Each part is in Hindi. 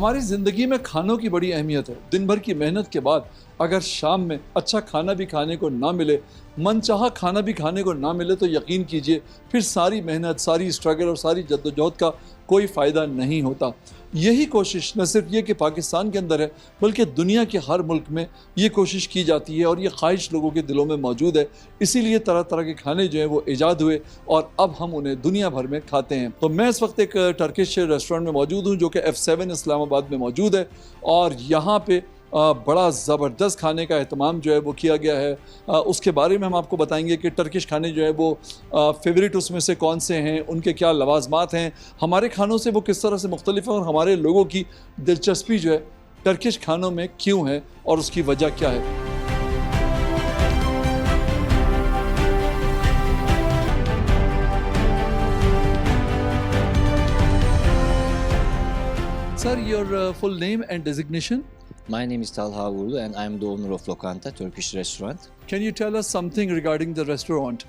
हमारी ज़िंदगी में खानों की बड़ी अहमियत है। दिन भर की मेहनत के बाद अगर शाम में अच्छा खाना भी खाने को ना मिले, मनचाहा खाना भी खाने को ना मिले, तो यकीन कीजिए फिर सारी मेहनत, सारी स्ट्रगल और सारी जद्दोजहद का कोई फ़ायदा नहीं होता। यही कोशिश न सिर्फ ये कि पाकिस्तान के अंदर है, बल्कि दुनिया के हर मुल्क में ये कोशिश की जाती है और ये ख्वाहिश लोगों के दिलों में मौजूद है। इसीलिए तरह तरह के खाने जो हैं वो ईजाद हुए और अब हम उन्हें दुनिया भर में खाते हैं। तो मैं इस वक्त एक टर्किश रेस्टोरेंट में मौजूद हूँ जो कि F7 इस्लामाबाद में मौजूद है और यहाँ पे बड़ा ज़बरदस्त खाने का एहतमाम जो है वो किया गया है। उसके बारे में हम आपको बताएंगे कि टर्किश खाने जो है वो फेवरेट उसमें से कौन से हैं, उनके क्या लवाजमात हैं, हमारे खानों से वो किस तरह से मुख्तलिफ हैं और हमारे लोगों की दिलचस्पी जो है टर्किश खानों में क्यों है और उसकी वजह क्या है। Sir, your full name and designation? My name is Talha Uğurlu and I'm the owner of Lokanta, Turkish restaurant. Can you tell us something regarding the restaurant?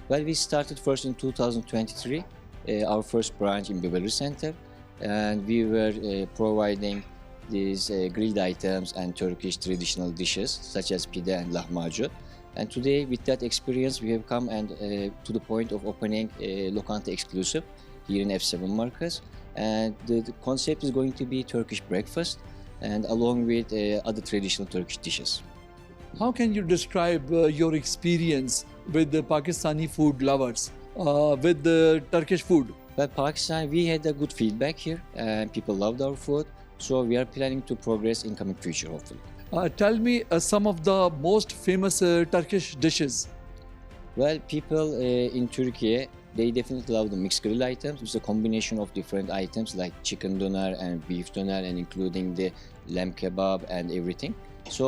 Well, we started first in 2023, our first branch in Beverly Center, and we were providing these grilled items and Turkish traditional dishes such as pide and lahmacun. And today, with that experience, we have come and to the point of opening Lokanta exclusive here in F7 Markets. And the concept is going to be Turkish breakfast and along with other traditional Turkish dishes. How can you describe your experience with the Pakistani food lovers, with the Turkish food? Well, Pakistan, we had a good feedback here and people loved our food. So we are planning to progress in coming future, hopefully. Tell me some of the most famous Turkish dishes. Well, people in Turkey, they definitely love the mixed grill items. It's a combination of different items like chicken doner and beef doner and including the lamb kebab and everything. So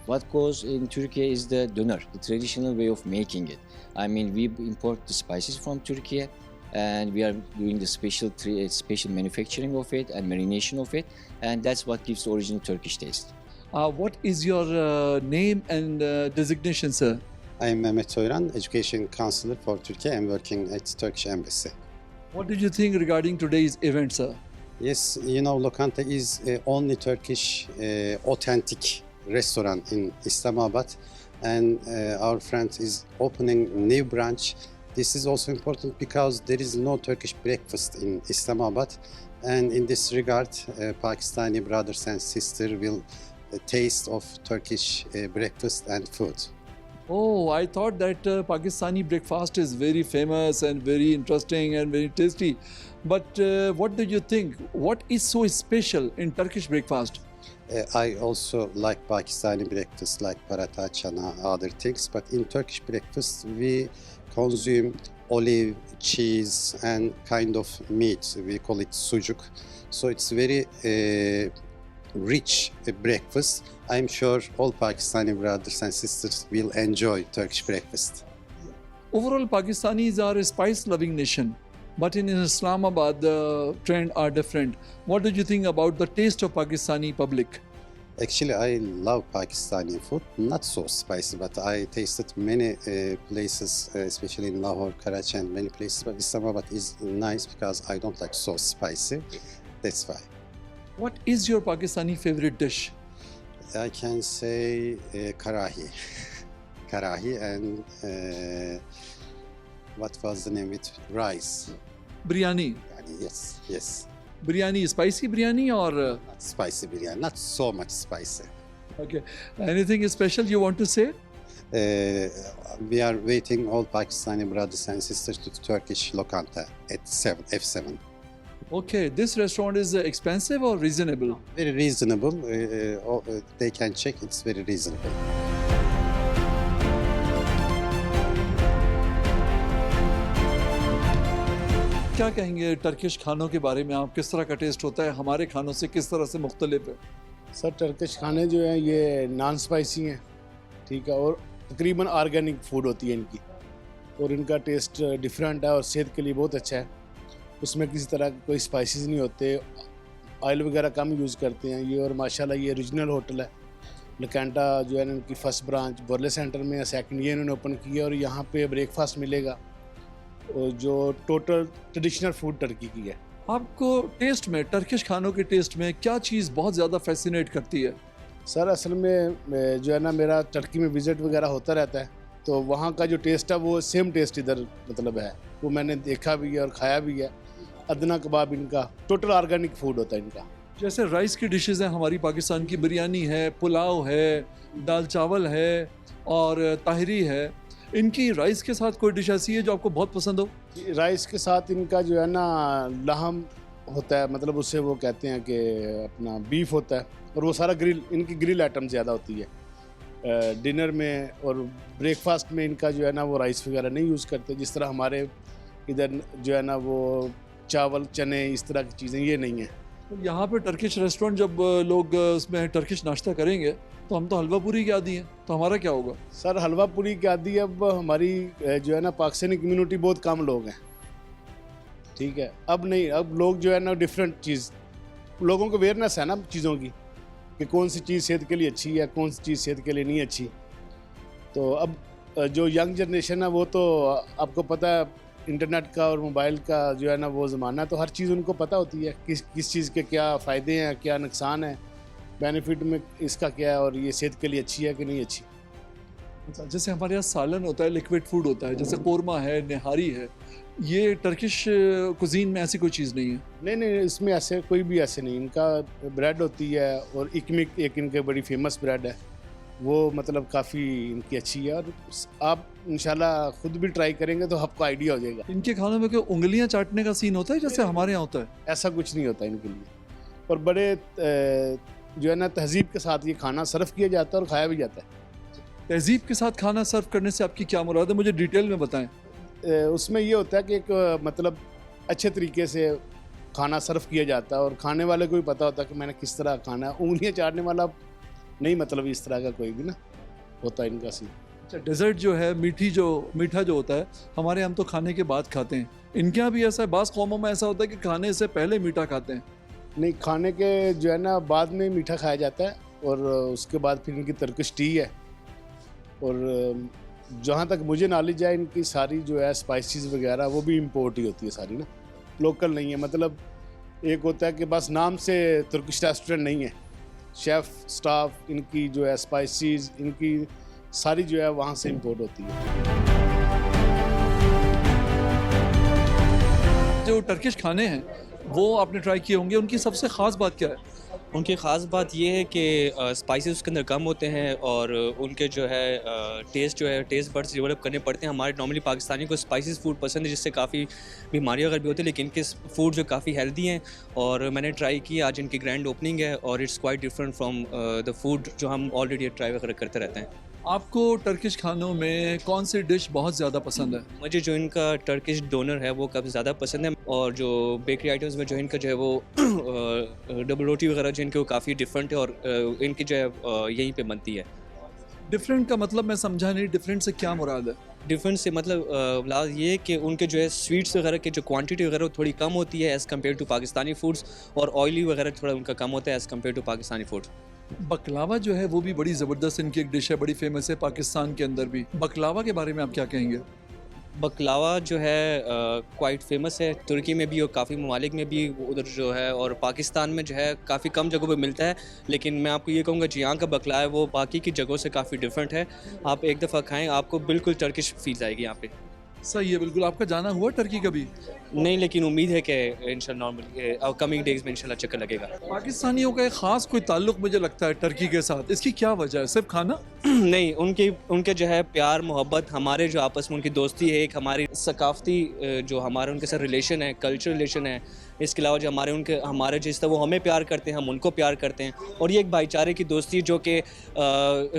what goes in Turkey is the doner, the traditional way of making it. I mean, we import the spices from Turkey and we are doing the special manufacturing of it and marination of it, and that's what gives the original Turkish taste. What is your name and designation, sir? I'm Mehmet Soyran, Education Counselor for Turkey. I'm working at Turkish Embassy. What did you think regarding today's event, sir? Yes, you know, Lokanta is only Turkish authentic restaurant in Islamabad, and our friend is opening new branch. This is also important because there is no Turkish breakfast in Islamabad, and in this regard, Pakistani brothers and sisters will taste of Turkish breakfast and food. Oh, I thought that Pakistani breakfast is very famous and very interesting and very tasty. But what do you think? What is so special in Turkish breakfast? I also like Pakistani breakfast like paratha, chana, other things. But in Turkish breakfast, we consume olive, cheese, and kind of meat. We call it sucuk. So it's very rich breakfast. I'm sure all Pakistani brothers and sisters will enjoy Turkish breakfast. Overall, Pakistanis are a spice-loving nation. But in Islamabad, the trend are different. What do you think about the taste of Pakistani public? Actually, I love Pakistani food. Not so spicy, but I tasted many places, especially in Lahore, Karachi, and many places. But Islamabad is nice because I don't like so spicy. That's why. What is your Pakistani favorite dish? I can say karahi. Karahi and what was the name? With rice. Biryani. Yes, yes. Biryani, spicy biryani or? Not spicy biryani, not so much spicy. Okay. Anything special you want to say? We are waiting all Pakistani brothers and sisters to Turkish Lokanta at F7. Okay, this restaurant is expensive or reasonable? Very reasonable. They can check. It's very reasonable. क्या कहेंगे टर्किश खानों के बारे में? आप किस तरह का टेस्ट होता है, हमारे खानों से किस तरह से मुख्तलिफ है? सर, टर्किश खाने जो हैं ये नॉन स्पाइसी हैं, ठीक है, और तकरीबन ऑर्गेनिक फूड होती है इनकी, और इनका टेस्ट डिफरेंट है और सेहत के लिए बहुत अच्छा है। उसमें किसी तरह के कोई स्पाइसेस नहीं होते, ऑयल वगैरह कम यूज़ करते हैं ये, और माशाल्लाह ये ओरिजिनल होटल है। लोकांटा जो है इनकी फर्स्ट ब्रांच बर्ले सेंटर में है, सेकंड ये इन्होंने ओपन किया, और यहाँ पे ब्रेकफास्ट मिलेगा और जो टोटल ट्रेडिशनल फूड टर्की की है। आपको टेस्ट में, टर्किश खानों के टेस्ट में क्या चीज़ बहुत ज़्यादा फैसिनेट करती है? सर असल में जो है ना, मेरा टर्की में विज़िट वगैरह होता रहता है, तो वहाँ का जो टेस्ट है वो सेम टेस्ट इधर मतलब है, वो मैंने देखा भी है और खाया भी है। अदना कबाब इनका टोटल ऑर्गेनिक फूड होता है इनका। जैसे राइस की डिशेज़ हैं, हमारी पाकिस्तान की बिरयानी है, पुलाव है, दाल चावल है और ताहरी है। इनकी राइस के साथ कोई डिश ऐसी है जो आपको बहुत पसंद हो? राइस के साथ इनका जो है ना लहम होता है, मतलब उससे वो कहते हैं कि अपना बीफ होता है, और वो सारा ग्रिल, इनकी ग्रिल आइटम ज़्यादा होती है। डिनर में और ब्रेकफास्ट में इनका जो है ना वो राइस वगैरह नहीं यूज़ करते, जिस तरह हमारे इधर जो है ना वो चावल चने इस तरह की चीज़ें ये नहीं है। तो यहाँ पे टर्किश रेस्टोरेंट जब लोग उसमें टर्किश नाश्ता करेंगे तो हम तो हलवा पूरी के आदी हैं, तो हमारा क्या होगा? सर हलवा पूरी की आदि अब हमारी जो है ना पाकिस्तानी कम्युनिटी बहुत कम लोग हैं, ठीक है। अब नहीं, अब लोग जो है ना डिफरेंट चीज़, लोगों को अवेयरनेस है ना चीज़ों की कि कौन सी चीज़ सेहत के लिए अच्छी है, कौन सी चीज़ सेहत के लिए नहीं अच्छी। तो अब जो यंग जनरेशन है वो तो आपको पता है इंटरनेट का और मोबाइल का जो है ना वो ज़माना है, तो हर चीज़ उनको पता होती है किस चीज़ के क्या फ़ायदे हैं, क्या नुकसान है, बेनिफिट में इसका क्या है, और ये सेहत के लिए अच्छी है कि नहीं अच्छी। अच्छा, जैसे हमारे यहाँ सालन होता है, लिक्विड फूड होता है, जैसे कोरमा है, निहारी है, ये टर्किश कुजीन में ऐसी कोई चीज़ नहीं है? नहीं, इसमें ऐसे कोई भी ऐसे नहीं। इनका ब्रेड होती है, और इकमिक एक इनके बड़ी फेमस ब्रेड है, वो मतलब काफ़ी इनकी अच्छी है, और आप इंशाल्लाह खुद भी ट्राई करेंगे तो आपको आइडिया हो जाएगा। इनके खानों में कोई उंगलियां चाटने का सीन होता है जैसे हमारे यहाँ होता है? ऐसा कुछ नहीं होता इनके लिए, और बड़े जो है ना तहजीब के साथ ये खाना सर्व किया जाता है और खाया भी जाता है। तहजीब के साथ खाना सर्व करने से आपकी क्या मुराद है, मुझे डिटेल में बताएं। उसमें ये होता है कि एक मतलब अच्छे तरीके से खाना सर्व किया जाता है, और खाने वाले को भी पता होता है कि मैंने किस तरह खाना है। उंगलियां चाटने वाला नहीं, मतलब इस तरह का कोई भी ना होता है इनका सीन। अच्छा, डेजर्ट जो है, मीठा जो होता है, हमारे हम तो खाने के बाद खाते हैं, इनके यहाँ भी ऐसा है? बाज़ कौमों में ऐसा होता है कि खाने से पहले मीठा खाते हैं। नहीं, खाने के जो है ना बाद में मीठा खाया जाता है, और उसके बाद फिर इनकी तुर्किश टी है। और जहाँ तक मुझे नॉलेज है, इनकी सारी जो है स्पाइसेस वगैरह वो भी इंपोर्ट ही होती है सारी ना, लोकल नहीं है। मतलब एक होता है कि बस नाम से तुर्किश रेस्टोरेंट नहीं है, शेफ़ स्टाफ इनकी जो है स्पाइसेस इनकी सारी जो है वहाँ से इंपोर्ट होती है। जो टर्किश खाने हैं वो आपने ट्राई किए होंगे, उनकी सबसे ख़ास बात क्या है? उनकी ख़ास बात ये है कि स्पाइसेस उसके अंदर कम होते हैं, और उनके जो है टेस्ट बड्स डेवलप करने पड़ते हैं। हमारे नॉर्मली पाकिस्तानी को स्पाइसेस फूड पसंद है, जिससे काफ़ी बीमारियाँ अगर भी होती है, लेकिन इनके फूड जो काफ़ी हेल्दी हैं। और मैंने ट्राई की, आज इनकी ग्रैंड ओपनिंग है, और it's quite different from the food जो हम ऑलरेडी ट्राई वगैरह करते रहते हैं। आपको टर्किश खानों में कौन सी डिश बहुत ज़्यादा पसंद है? मुझे जो इनका टर्किश डोनर है वो काफ़ी ज़्यादा पसंद है, और जो बेकरी आइटम्स में जो इनका जो है वो डबल रोटी वगैरह जो इनके वो काफ़ी डिफरेंट है, और इनकी जो है यहीं पे बनती है। डिफरेंट का मतलब मैं समझा नहीं, डिफरेंट से क्या मुराद है? डिफरेंस से मतलब लाज ये है कि उनके जो है स्वीट्स वगैरह की जो क्वांटिटी वगैरह वो थोड़ी कम होती है as compare to Pakistani foods, और ऑयली वगैरह थोड़ा उनका कम होता है as compare to Pakistani food. Baklava जो है वो भी बड़ी ज़बरदस्त इनकी एक डिश है, बड़ी फेमस है पाकिस्तान के अंदर भी। बकलावा के बारे में आप क्या कहेंगे? बकलावा जो है क्वाइट फेमस है तुर्की में भी, और काफ़ी ममालिक में भी उधर जो है, और पाकिस्तान में जो है काफ़ी कम जगहों पे मिलता है। लेकिन मैं आपको ये कहूँगा जो यहाँ का बकला है वो बाकी की जगहों से काफ़ी डिफरेंट है। आप एक दफ़ा खाएं, आपको बिल्कुल टर्किश फील आएगी यहाँ पे। सही है, बिल्कुल। आपका जाना हुआ टर्की कभी? नहीं, लेकिन उम्मीद है कि इंशाल्लाह नॉर्मली कमिंग डेज़ में इंशाल्लाह चक्कर लगेगा। पाकिस्तानियों का एक ख़ास कोई ताल्लुक मुझे लगता है टर्की के साथ, इसकी क्या वजह है? सिर्फ खाना? नहीं, उनके जो है प्यार मोहब्बत, हमारे जो आपस में उनकी दोस्ती है, एक हमारी सकाफ़ती जो हमारे उनके साथ रिलेशन है, कल्चर रिलेशन है। इसके अलावा जो हमारे जिस तरह वो हमें प्यार करते हैं, हम उनको प्यार करते हैं, और ये एक भाईचारे की दोस्ती जो कि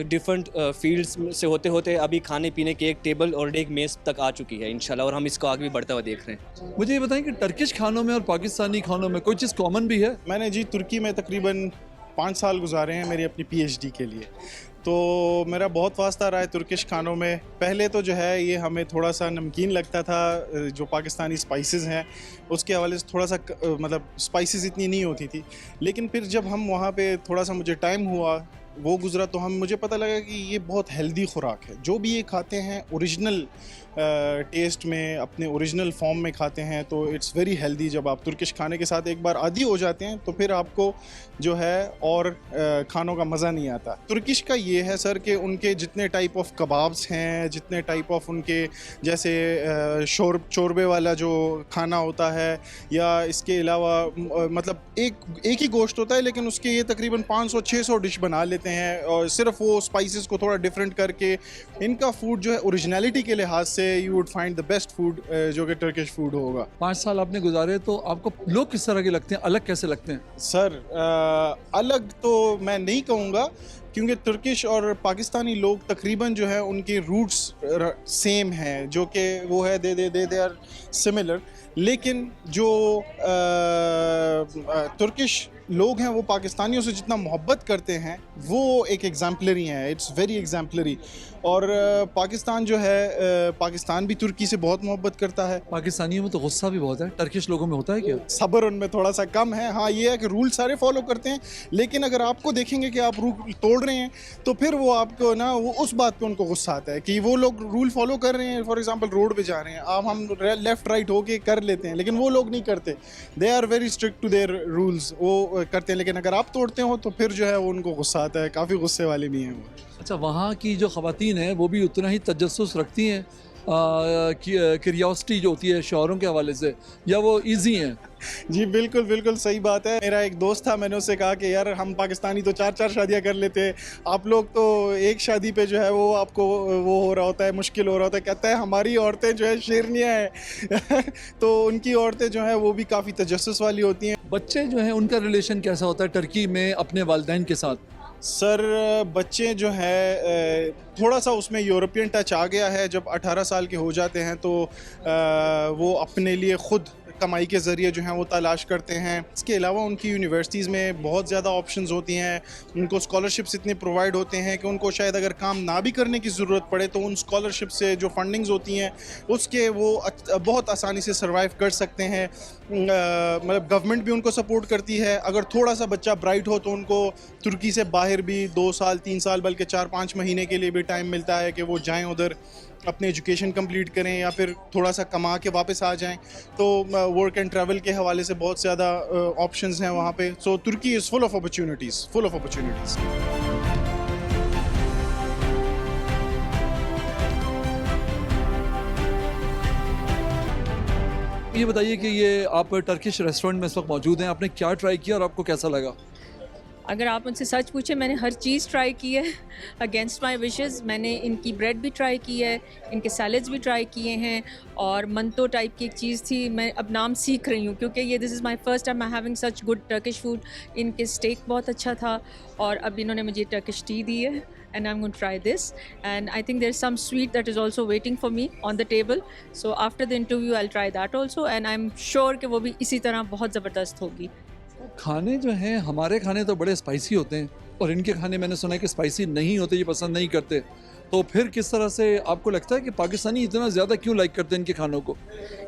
डिफरेंट फील्ड्स से होते होते अभी खाने पीने के एक टेबल और एक मेज़ तक आ चुकी है इंशाल्लाह, और हम इसको आगे भी बढ़ता हुआ देख रहे हैं। मुझे ये बताएं कि टर्किश खानों में और पाकिस्तानी खानों में कोई चीज़ कॉमन भी है? मैंने जी तुर्की में तकरीबन 5 साल गुजारे हैं मेरी अपनी PhD के लिए, तो मेरा बहुत वास्ता रहा है तुर्किश खानों में। पहले तो जो है ये हमें थोड़ा सा नमकीन लगता था, जो पाकिस्तानी स्पाइसेस हैं उसके हवाले से थोड़ा सा मतलब स्पाइसेस इतनी नहीं होती थी। लेकिन फिर जब हम वहाँ पे थोड़ा सा मुझे टाइम हुआ वो गुज़रा, तो मुझे पता लगा कि ये बहुत हेल्दी खुराक है। जो भी ये खाते हैं ओरिजिनल टेस्ट में, अपने ओरिजिनल फॉर्म में खाते हैं तो इट्स वेरी हेल्दी। जब आप तुर्किश खाने के साथ एक बार आदी हो जाते हैं तो फिर आपको जो है और खानों का मज़ा नहीं आता। तुर्किश का ये है सर कि उनके जितने टाइप ऑफ कबाब्स हैं, जितने टाइप ऑफ उनके जैसे शोरबे वाला जो खाना होता है, या इसके अलावा मतलब एक ही गोश्त होता है लेकिन उसके ये तकरीबन 500-600 डिश बना लेते हैं, और सिर्फ वो स्पाइसेस को थोड़ा डिफरेंट करके। इनका फूड जो है ओरिजिनलिटी के लिहाज से you would find the best food जो कि टर्किश फूड होगा। 5 साल आपने गुजारे तो आपको लोग किस तरह के लगते हैं, अलग कैसे लगते हैं? सर अलग तो मैं नहीं कहूँगा, क्योंकि तुर्किश और पाकिस्तानी लोग तकरीबन जो है उनके रूट्स सेम हैं, जो कि वो है दे आर सिमिलर। लेकिन जो तुर्किश लोग हैं वो पाकिस्तानियों से जितना मोहब्बत करते हैं वो एक एग्जाम्पलरी हैं, इट्स वेरी एग्जाम्पलरी। और पाकिस्तान जो है पाकिस्तान भी तुर्की से बहुत मोहब्बत करता है। पाकिस्तानियों में तो गुस्सा भी बहुत है, टर्किश लोगों में होता है क्या? सब्र उनमें थोड़ा सा कम है। हाँ, ये है कि रूल सारे फॉलो करते हैं, लेकिन अगर आपको देखेंगे कि आप रूल तोड़ रहे हैं तो फिर वो आपको ना वो उस बात पे उनको गुस्सा आता है कि वो लोग रूल फॉलो कर रहे हैं। फॉर एग्जांपल रोड पे जा रहे हैं, आप हम लेफ्ट राइट होके कर लेते हैं, लेकिन वो लोग नहीं करते। They are very strict to their rules, वो करते हैं। लेकिन अगर आप तोड़ते हो तो फिर जो है वो उनको गुस्सा आता है। काफ़ी गुस्से वाले भी हैं वो। अच्छा, वहाँ की जो ख़वातीन हैं वो भी उतना ही तजस्सुस रखती हैं, क्यूरियोसिटी जो होती है शौहरों के हवाले से, या वो इजी हैं? जी बिल्कुल बिल्कुल सही बात है। मेरा एक दोस्त था, मैंने उससे कहा कि यार हम पाकिस्तानी तो 4-4 शादियां कर लेते हैं, आप लोग तो एक शादी पे जो है वो आपको वो हो रहा होता है, मुश्किल हो रहा होता है। कहता है हमारी औरतें जो है शेरनियाँ हैं तो उनकी औरतें जो हैं वो भी काफ़ी तजस्सुस वाली होती हैं। बच्चे जो हैं उनका रिलेशन कैसा होता है टर्की में अपने वालिदैन के साथ? सर बच्चे जो है थोड़ा सा उसमें यूरोपियन टच आ गया है। जब 18 साल के हो जाते हैं तो वो अपने लिए ख़ुद कमाई के ज़रिए जो हैं वो तलाश करते हैं। इसके अलावा उनकी यूनिवर्सिटीज़ में बहुत ज़्यादा ऑप्शंस होती हैं, उनको स्कॉलरशिप्स इतने प्रोवाइड होते हैं कि उनको शायद अगर काम ना भी करने की ज़रूरत पड़े तो उन स्कॉलरशिप से जो फंडिंग्स होती हैं उसके वो बहुत आसानी से सर्वाइव कर सकते हैं। मतलब गवर्नमेंट भी उनको सपोर्ट करती है। अगर थोड़ा सा बच्चा ब्राइट हो तो उनको तुर्की से बाहर भी 2 साल 3 साल बल्कि 4-5 महीने के लिए भी टाइम मिलता है कि वो जाएँ उधर, अपने एजुकेशन कंप्लीट करें या फिर थोड़ा सा कमा के वापस आ जाएं। तो वर्क एंड ट्रैवल के हवाले से बहुत ज़्यादा ऑप्शंस हैं वहाँ पे। So Turkey is full of opportunities, full of opportunities. ये बताइए कि ये आप टर्किश रेस्टोरेंट में इस वक्त मौजूद हैं, आपने क्या ट्राई किया और आपको कैसा लगा? अगर आप मुझसे सच पूछे, मैंने हर चीज़ ट्राई की है अगेंस्ट माई विशेस। मैंने इनकी ब्रेड भी ट्राई की है, इनके सैलड्स भी ट्राई किए हैं, और मंतो टाइप की एक चीज़ थी, मैं अब नाम सीख रही हूँ क्योंकि ये this is my first time I having such good Turkish food. इनके स्टेक बहुत अच्छा था, और अब इन्होंने मुझे टर्किश टी दी है, and I'm going to try this, and I think there's some sweet that is also waiting for me on the table, so after the interview I'll try that also, and I'm sure कि वो भी इसी तरह बहुत ज़बरदस्त होगी। खाने जो हैं हमारे खाने तो बड़े स्पाइसी होते हैं और इनके खाने मैंने सुना है कि स्पाइसी नहीं होते, ये पसंद नहीं करते। तो फिर किस तरह से आपको लगता है कि पाकिस्तानी इतना ज़्यादा क्यों लाइक करते हैं इनके खानों को?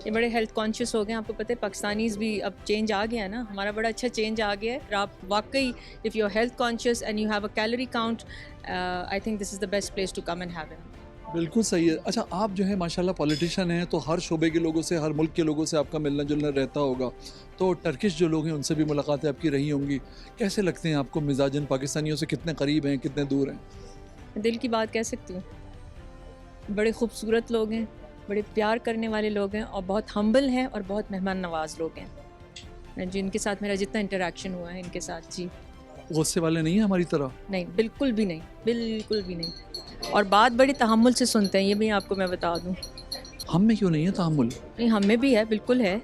ये बड़े हेल्थ कॉन्शियस हो गए हैं। आपको पता है पाकिस्तानीज़ भी अब चेंज आ गया है ना, हमारा बड़ा अच्छा चेंज आ गया है। आप वाकई if you are health conscious and you have a calorie count, I think this is the best place to come and have it. बिल्कुल सही है। अच्छा, आप जो है माशाल्लाह पॉलिटिशियन हैं, तो हर शोबे के लोगों से, हर मुल्क के लोगों से आपका मिलना जुलना रहता होगा, तो टर्किश जो लोग हैं उनसे भी मुलाकातें आपकी रही होंगी। कैसे लगते हैं आपको मिजाजन? पाकिस्तानियों से कितने करीब हैं, कितने दूर हैं? दिल की बात कह सकती हूँ, बड़े खूबसूरत लोग हैं, बड़े प्यार करने वाले लोग हैं, और बहुत हम्बल हैं और बहुत मेहमान नवाज लोग हैं। जिनके साथ मेरा जितना इंटरेक्शन हुआ है इनके साथ, जी। गुस्से वाले नहीं हैं हमारी तरह? नहीं, बिल्कुल भी नहीं, बिल्कुल भी नहीं, और बात बड़ी तहम्मुल से सुनते हैं, ये भी आपको मैं बता दूं। हम में क्यों नहीं है तहम्मुल? नहीं, हम में भी है, बिल्कुल है,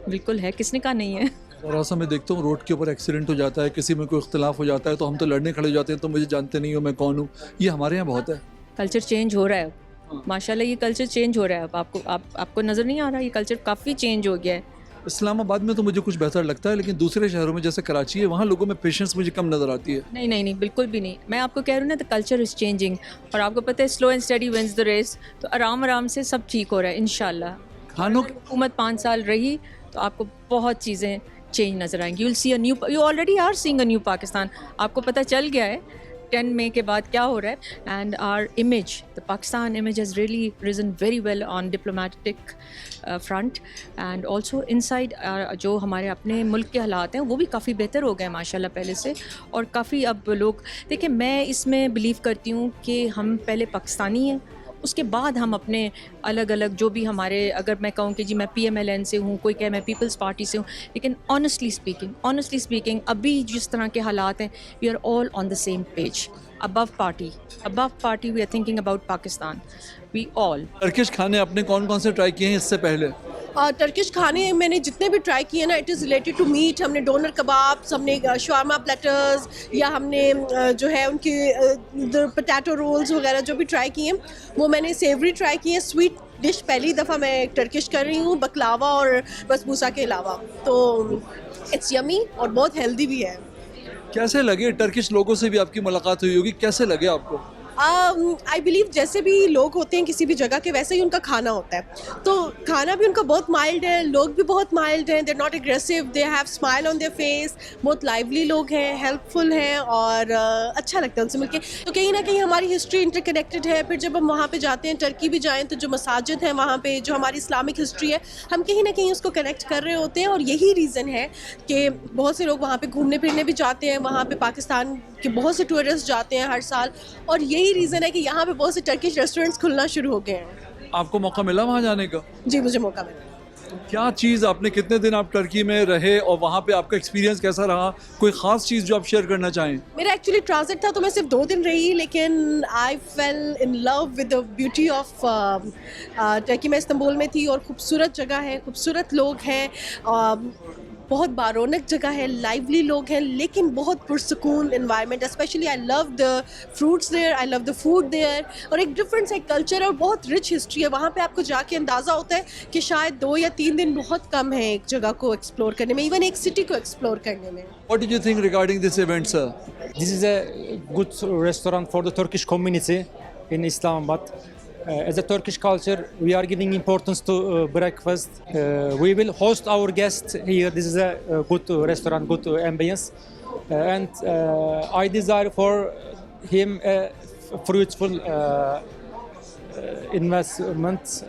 बिल्कुल है, किसने कहा नहीं है। ज़रा सा मैं देखता हूँ रोड के ऊपर एक्सीडेंट हो जाता है, किसी में कोई इख्तिलाफ हो जाता है तो हम तो लड़ने खड़े हो जाते हैं, तो मुझे जानते नहीं हो मैं कौन हूँ। ये हमारे यहाँ बहुत है। कल्चर चेंज हो रहा है अब, माशाल्लाह ये कल्चर चेंज हो रहा है अब। आपको नज़र नहीं आ रहा, ये कल्चर काफ़ी चेंज हो गया है। इस्लामाबाद में तो मुझे कुछ बेहतर लगता है, लेकिन दूसरे शहरों में जैसे कराची है, वहाँ लोगों में पेशेंस मुझे कम नज़र आती है। नहीं नहीं नहीं, बिल्कुल भी नहीं। मैं आपको कह रही हूँ ना, द कल्चर इज़ चेंजिंग, और आपको पता है slow and steady wins the race. तो आराम आराम से सब ठीक हो रहा है इंशाल्लाह। खानों हुकूमत 5 साल रही तो आपको बहुत चीज़ें चेंज नज़र आएंगी। You will see a new, you already are seeing a new Pakistan. आपको पता चल गया है, 10 मई के बाद क्या हो रहा है, and our image, the Pakistan image has really risen very well on diplomatic front, and also inside जो हमारे अपने मुल्क के हालात हैं वो भी काफ़ी बेहतर हो गए हैं माशाल्लाह पहले से। और काफ़ी अब लोग देखिए, मैं इसमें बिलीव करती हूँ कि हम पहले पाकिस्तानी हैं, उसके बाद हम अपने अलग अलग जो भी हमारे, अगर मैं कहूँ कि जी मैं PMLN से हूँ, कोई कहे मैं पीपल्स पार्टी से हूँ, लेकिन ऑनेस्टली स्पीकिंग अभी जिस तरह के हालात हैं, we are all on the same page. above party we are thinking about Pakistan, we all। Turkish खाने आपने कौन कौन से ट्राई किए हैं इससे पहले? टर्किश खाने मैंने जितने भी ट्राई किए ना, it is related to meat. हमने डोनर कबाब, हमने शवारमा प्लेटर्स, या हमने जो है उनके पोटैटो रोल्स वगैरह जो भी ट्राई किए वो मैंने सेवरी ट्राई किए। स्वीट डिश पहली दफ़ा मैं टर्किश कर रही हूँ, बकलावा और बसबूसा के अलावा, तो इट्स यमी और बहुत हेल्दी भी है। कैसे लगे? टर्किश लोगों से भी आपकी मुलाकात हुई होगी, कैसे लगे आपको? आई बिलीव जैसे भी लोग होते हैं किसी भी जगह के, वैसे ही उनका खाना होता है। तो खाना भी उनका बहुत माइल्ड है, लोग भी बहुत माइल्ड हैं, they not aggressive, they have smile on their face, बहुत लाइवली लोग हैं, हेल्पफुल हैं, और अच्छा लगता है उनसे मिलके। तो कहीं ना कहीं हमारी हिस्ट्री इंटरकनेक्टेड है। फिर जब हम वहाँ पे जाते हैं, टर्की भी जाएँ, तो जो मसाजिद हैं वहाँ पे, जो हमारी इस्लामिक हिस्ट्री है, हम कहीं ना कहीं उसको कनेक्ट कर रहे होते हैं। और यही रीज़न है कि बहुत से लोग वहाँ पर घूमने फिरने भी जाते हैं। वहाँ पर पाकिस्तान के बहुत से टूरिस्ट जाते हैं हर साल, और यही रीज़न है कि यहाँ पे बहुत से टर्किश रेस्टोरेंट्स खुलना शुरू हो गए हैं। आपको मौका मिला वहाँ जाने का? जी, मुझे मौका मिला। क्या चीज़ आपने, कितने दिन आप टर्की में रहे और वहाँ पे आपका एक्सपीरियंस कैसा रहा? कोई ख़ास चीज़ जो आप शेयर करना चाहें? मेरा एक्चुअली ट्रांजिट था, तो मैं सिर्फ 2 दिन रही, लेकिन I fell in love with the beauty of Turkey. मैं इस्तांबुल में थी, और खूबसूरत जगह है, खूबसूरत लोग हैं, बहुत बारौनक जगह है, लाइवली लोग हैं, लेकिन बहुत पुरसकून environment. Specially I love the fruits there, I love the food there, और एक डिफरेंस है कल्चर, और बहुत रिच हिस्ट्री है। वहाँ पे आपको जाके अंदाज़ा होता है कि शायद 2 या 3 दिन बहुत कम है एक जगह को एक्सप्लोर करने में, इवन एक सिटी को एक्सप्लोर करने में। What did you think regarding this event, sir? This is a good restaurant for the Turkish community in Islamabad. As a Turkish culture, we are giving importance to breakfast. We will host our guests here. This is a good restaurant, good ambience, and I desire for him a fruitful investment.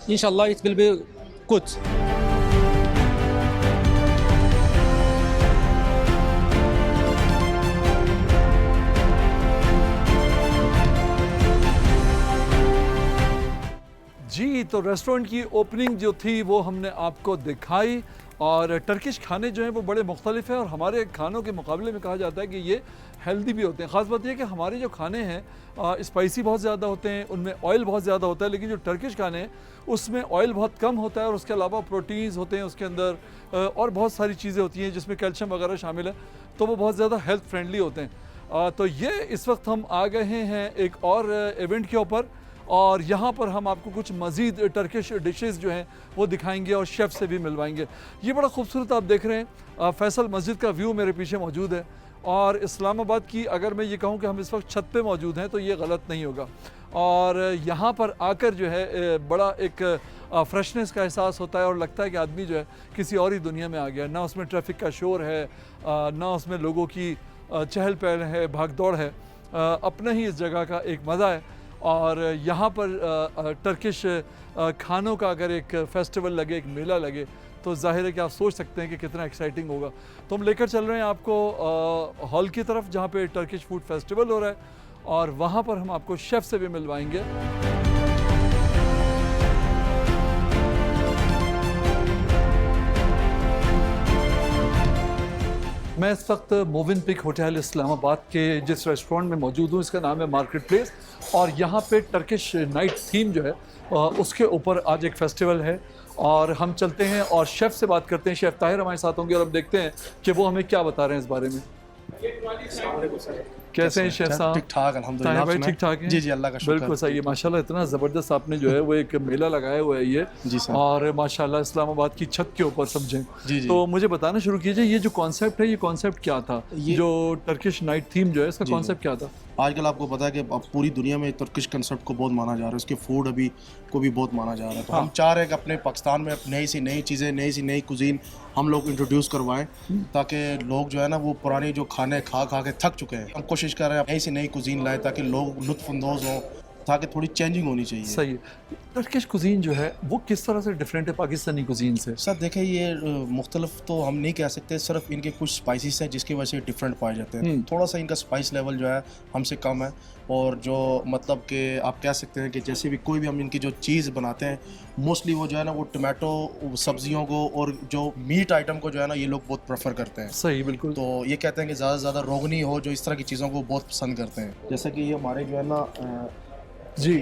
Inshallah, it will be good. जी, तो रेस्टोरेंट की ओपनिंग जो थी वो हमने आपको दिखाई, और टर्किश खाने जो हैं वो बड़े मुख्तलिफ हैं, और हमारे खानों के मुकाबले में कहा जाता है कि ये हेल्दी भी होते हैं। ख़ास बात यह कि हमारे जो खाने हैं स्पाइसी बहुत ज़्यादा होते हैं, उनमें ऑयल बहुत ज़्यादा होता है, लेकिन जो टर्किश खाने हैं उसमें ऑयल बहुत कम होता है, और उसके अलावा प्रोटीन्स होते हैं उसके अंदर, और बहुत सारी चीज़ें होती हैं जिसमें कैल्शियम वगैरह शामिल है, तो वो बहुत ज़्यादा हेल्थ फ्रेंडली होते हैं। तो ये इस वक्त हम आ गए हैं एक और इवेंट के ऊपर, और यहाँ पर हम आपको कुछ मज़ीद टर्किश डिशेस जो हैं वो दिखाएंगे और शेफ़ से भी मिलवाएंगे। ये बड़ा खूबसूरत आप देख रहे हैं फैसल मस्जिद का व्यू मेरे पीछे मौजूद है, और इस्लामाबाद की अगर मैं ये कहूँ कि हम इस वक्त छत पे मौजूद हैं तो ये गलत नहीं होगा। और यहाँ पर आकर जो है बड़ा एक फ्रेशनेस का एहसास होता है, और लगता है कि आदमी जो है किसी और ही दुनिया में आ गया। ना उसमें ट्रैफिक का शोर है, ना उसमें लोगों की चहल पहल है, भाग दौड़ है, अपना ही इस जगह का एक मज़ा है। और यहाँ पर टर्किश खानों का अगर एक फेस्टिवल लगे, एक मेला लगे, तो जाहिर है कि आप सोच सकते हैं कि कितना एक्साइटिंग होगा। तो हम लेकर चल रहे हैं आपको हॉल की तरफ जहाँ पे टर्किश फूड फेस्टिवल हो रहा है, और वहाँ पर हम आपको शेफ़ से भी मिलवाएंगे। मैं इस वक्त मोविन पिक होटल इस्लामाबाद के जिस रेस्टोरेंट में मौजूद हूँ, इसका नाम है मार्केट प्लेस, और यहाँ पे टर्किश नाइट थीम जो है उसके ऊपर आज एक फेस्टिवल है, और हम चलते हैं और शेफ़ से बात करते हैं। शेफ़ ताहिर हमारे साथ होंगे, और हम देखते हैं कि वो हमें क्या बता रहे हैं इस बारे में। कैसे हैं शेफ साहब? ठीक ठाक अल्हम्दुलिल्लाह। भाई ठीक ठाक हैं? जी जी, अल्लाह का शुक्र। बिल्कुल सही है माशाल्लाह। इतना ज़बरदस्त आपने जो है वो एक मेला लगाया हुआ है ये जी सर। और माशाल्लाह इस्लामाबाद की छत के ऊपर समझें। जी जी। तो मुझे बताना शुरू कीजिए, ये जो कॉन्सेप्ट है, ये कॉन्सेप्ट क्या था? जो टर्किश नाइट थीम जो है, इसका कॉन्सेप्ट क्या था? आजकल आपको पता है कि अब पूरी दुनिया में तुर्किश कंसेप्ट को बहुत माना जा रहा है, उसके फूड अभी को भी बहुत माना जा रहा है। तो हम चाह रहे हैं कि अपने पाकिस्तान में नई सी नई चीज़ें, नई सी नई कुजीन हम लोग इंट्रोड्यूस करवाएं, ताकि लोग जो है ना वो पुराने जो खाने खा खा के थक चुके हैं। हम कोशिश कर रहे हैं नई सी नई कुजीन लाएं ताकि लोग लुत्फ़अंदोज़ हों, ताकि थोड़ी चेंजिंग होनी चाहिए। सही है। टर्किश कुजीन जो है वो किस तरह से डिफरेंट है पाकिस्तानी कुजीन से? सर देखें, ये मुख्तलिफ तो हम नहीं कह सकते, सिर्फ इनके कुछ स्पाइसेस हैं जिसकी वजह से डिफरेंट पाए जाते हैं। थोड़ा सा इनका स्पाइस लेवल जो है हमसे कम है, और जो मतलब कि आप कह सकते हैं कि जैसे भी कोई भी हम इनकी जो चीज़ बनाते हैं मोस्टली वो जो है ना वो टमाटो सब्जियों को और जो मीट आइटम को जो है ना ये लोग बहुत प्रेफर करते हैं। सही, बिल्कुल। तो ये कहते हैं कि ज़्यादा से ज़्यादा रोगनी हो, जो इस तरह की चीज़ों को बहुत पसंद करते हैं। जैसे कि ये हमारे जो है ना जी,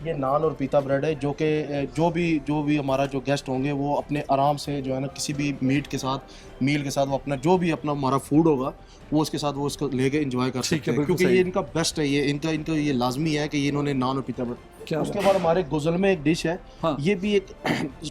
ये नान और पीता ब्रेड है, जो कि जो भी हमारा जो गेस्ट होंगे वो अपने आराम से जो है ना किसी भी मीट के साथ, मील के साथ, वो अपना जो भी अपना हमारा फूड होगा वो उसके साथ वो उसको लेके एंजॉय कर सकते हैं, क्योंकि ये इनका बेस्ट है। ये इनका ये लाजमी है कि ये इन्होंने नान और पीता ब्रेड। उसके बाद हमारे गुजल में एक डिश है, ये भी एक